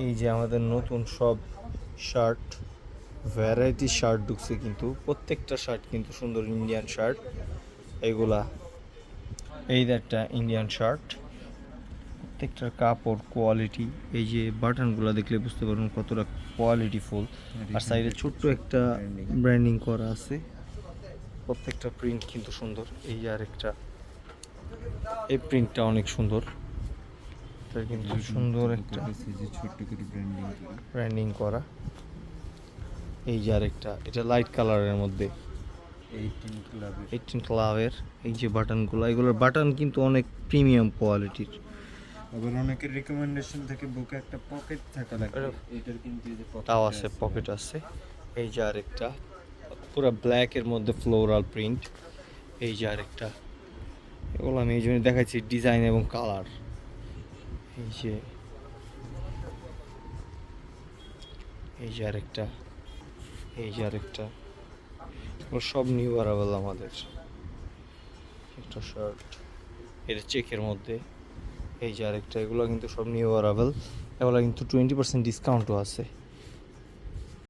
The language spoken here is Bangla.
এই যে আমাদের নতুন সব শার্ট, ভ্যারাইটি শার্ট ঢুকছে, কিন্তু প্রত্যেকটা শার্ট কিন্তু সুন্দর ইন্ডিয়ান শার্ট এগুলা। এই যে একটা ইন্ডিয়ান শার্ট, প্রত্যেকটার কাপড় কোয়ালিটি, এই যে বাটনগুলো দেখলে বুঝতে পারবেন কতটা কোয়ালিটি ফুল। আর সাইডে ছোট্ট একটা ব্র্যান্ডিং করা আছে, প্রত্যেকটা প্রিন্ট কিন্তু সুন্দর। এই যে আরেকটা, এই প্রিন্টটা অনেক সুন্দর, এটা কিন্তু সুন্দর একটা ছোট্ট করে ব্র্যান্ডিং করা। এই যে আরেকটা, এটা লাইট কালারের মধ্যে 18 ক্লাবের। এই যে বাটনগুলো, এগুলোর বাটন কিন্তু অনেক প্রিমিয়াম কোয়ালিটির। আবার অনেকের রিকমেন্ডেশন থেকে বুকে একটা পকেট থাকা লাগে, এটার কিন্তু এই যে তাও আছে, পকেট আছে। এই যে আরেকটা পুরো ব্ল্যাকের মধ্যে ফ্লোরাল প্রিন্ট। এই যে আরেকটা, এগুলো আমি এই জন্য দেখাচ্ছি ডিজাইন এবং কালার। এই যে, এই যে আরেকটা, এই যে আরেকটা, এগুলো সব নিউ অ্যারাইভেল আমাদের। একটা শার্ট, এটা চেকের মধ্যে। এই যে আরেকটা, এগুলো কিন্তু সব নিউ অ্যারাইভেল, এগুলো কিন্তু 20% ডিসকাউন্টও আছে।